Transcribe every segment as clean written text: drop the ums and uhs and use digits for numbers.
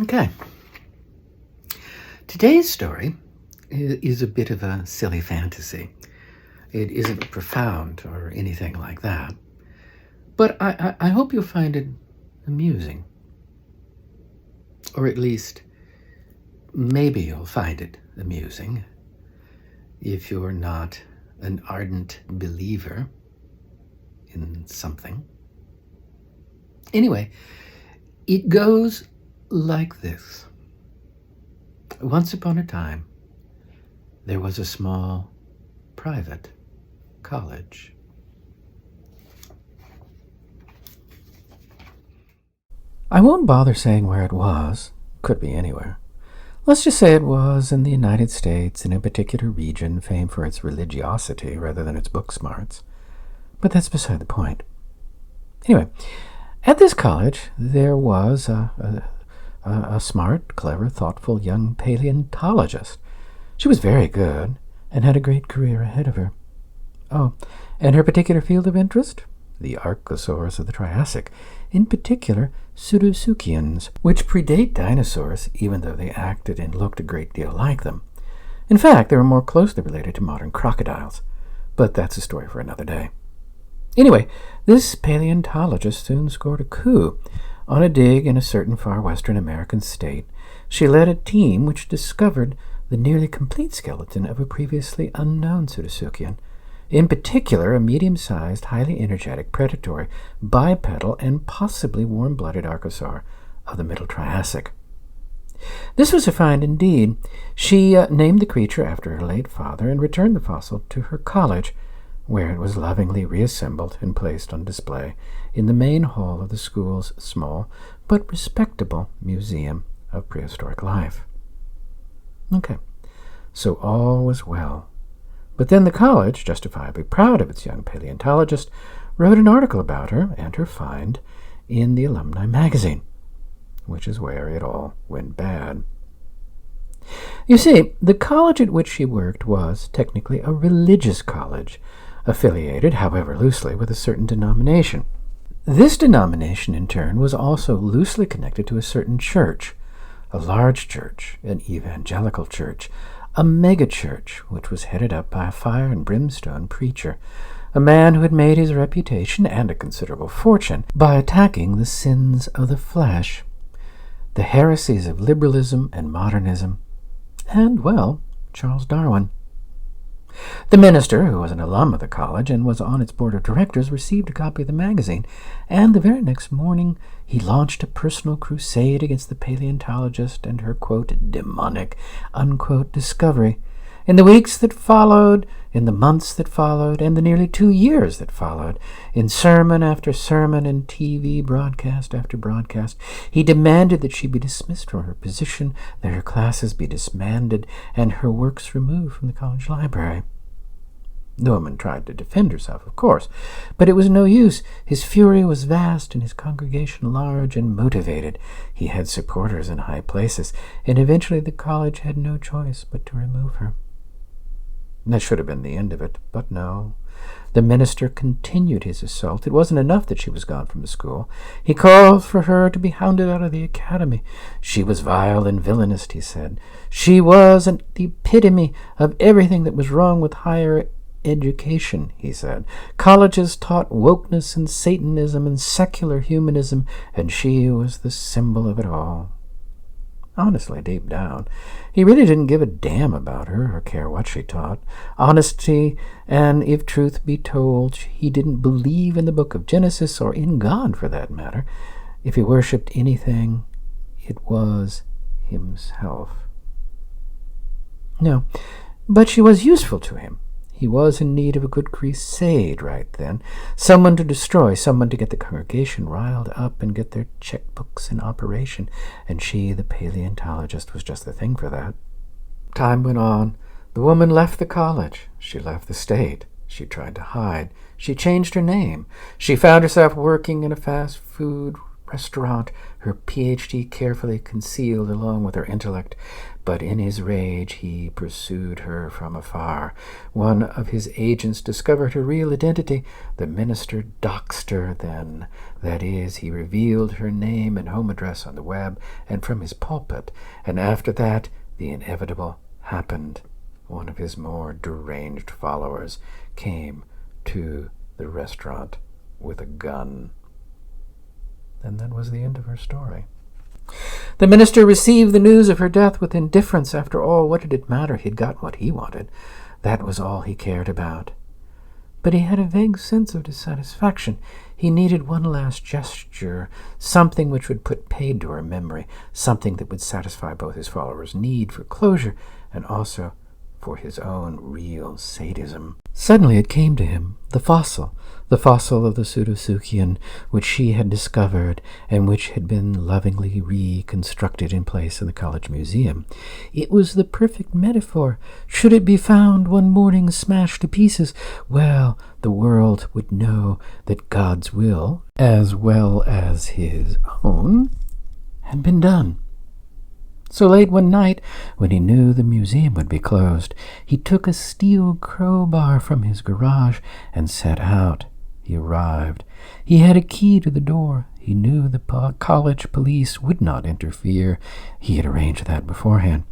Okay. Today's story is a bit of a silly fantasy. It isn't profound or anything like that. But I hope you'll find it amusing. Or at least, maybe you'll find it amusing if you're not an ardent believer in something. Anyway, it goes like this. Once upon a time, there was a small private college. I won't bother saying where it was. Could be anywhere. Let's just say it was in the United States, in a particular region famed for its religiosity rather than its book smarts. But that's beside the point. Anyway, at this college, there was a smart, clever, thoughtful young paleontologist. She was very good and had a great career ahead of her. Oh, and her particular field of interest? The archosaurs of the Triassic, in particular pseudotsuchians, which predate dinosaurs, even though they acted and looked a great deal like them. In fact, they were more closely related to modern crocodiles. But that's a story for another day. Anyway, this paleontologist soon scored a coup. On a dig in a certain far western American state, she led a team which discovered the nearly complete skeleton of a previously unknown pseudotsuchian, in particular a medium-sized, highly energetic, predatory, bipedal, and possibly warm-blooded archosaur of the Middle Triassic. This was a find indeed. She named the creature after her late father and returned the fossil to her college, where it was lovingly reassembled and placed on display in the main hall of the school's small but respectable museum of prehistoric life. Okay, so all was well. But then the college, justifiably proud of its young paleontologist, wrote an article about her and her find in the alumni magazine, which is where it all went bad. You see, the college at which she worked was technically a religious college, affiliated, however loosely, with a certain denomination. This denomination, in turn, was also loosely connected to a certain church, a large church, an evangelical church, a megachurch, which was headed up by a fire and brimstone preacher, a man who had made his reputation and a considerable fortune by attacking the sins of the flesh, the heresies of liberalism and modernism, and, well, Charles Darwin. The minister, who was an alum of the college and was on its board of directors, received a copy of the magazine, and the very next morning he launched a personal crusade against the paleontologist and her, quote, demonic, unquote, discovery. In the weeks that followed, in the months that followed, and the nearly 2 years that followed, in sermon after sermon and TV broadcast after broadcast, he demanded that she be dismissed from her position, that her classes be disbanded, and her works removed from the college library. The woman tried to defend herself, of course, but it was no use. His fury was vast and his congregation large and motivated. He had supporters in high places, and eventually the college had no choice but to remove her. That should have been the end of it, but no. The minister continued his assault. It wasn't enough that she was gone from the school. He called for her to be hounded out of the academy. She was vile and villainous, he said. She was the epitome of everything that was wrong with higher education, he said. Colleges taught wokeness and Satanism and secular humanism, and she was the symbol of it all. Honestly, deep down, he really didn't give a damn about her or care what she taught. Honesty, and if truth be told, he didn't believe in the book of Genesis, or in God for that matter. If he worshipped anything, it was himself. No, but she was useful to him. He was in need of a good crusade right then, someone to destroy, someone to get the congregation riled up and get their checkbooks in operation, and she, the paleontologist, was just the thing for that. Time went on. The woman left the college. She left the state. She tried to hide. She changed her name. She found herself working in a fast food restaurant, her PhD carefully concealed along with her intellect. but in his rage he pursued her from afar. One of his agents discovered her real identity. The minister doxed her then. That is, he revealed her name and home address on the web and from his pulpit. And after that, the inevitable happened. One of his more deranged followers came to the restaurant with a gun. And that was the end of her story. The minister received the news of her death with indifference. After all, what did it matter? He'd got what he wanted. That was all he cared about. But he had a vague sense of dissatisfaction. He needed one last gesture, something which would put paid to her memory, something that would satisfy both his followers' need for closure and also for his own real sadism. Suddenly it came to him, the fossil of the pseudosoukian, which she had discovered and which had been lovingly reconstructed in place in the college museum. It was the perfect metaphor. Should it be found one morning smashed to pieces, well, the world would know that God's will, as well as his own, had been done. So late one night, when he knew the museum would be closed, he took a steel crowbar from his garage and set out. He arrived. He had a key to the door. He knew the college police would not interfere. He had arranged that beforehand.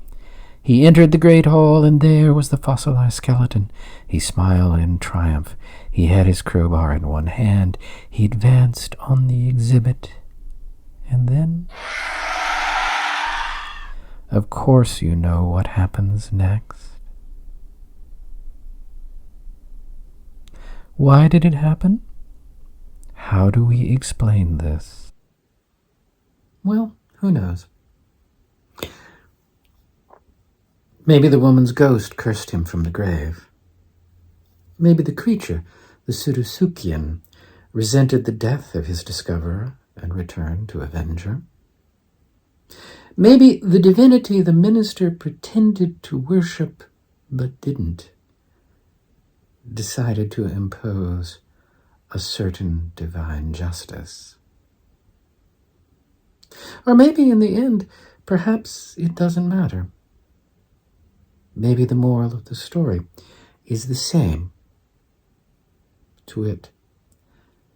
He entered the great hall, and there was the fossilized skeleton. He smiled in triumph. He had his crowbar in one hand. He advanced on the exhibit. And then... Of course you know what happens next. Why did it happen? How do we explain this? Well, who knows? Maybe the woman's ghost cursed him from the grave. Maybe the creature, the pseudosoukian, resented the death of his discoverer and returned to avenge her. Maybe the divinity the minister pretended to worship but didn't decided to impose a certain divine justice. Or maybe in the end, perhaps it doesn't matter. Maybe the moral of the story is the same. To wit,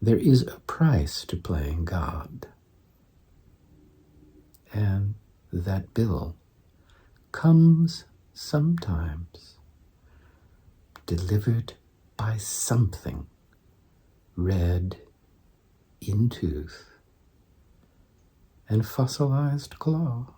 there is a price to playing God. And that bill comes sometimes delivered by something red in tooth and fossilized claw.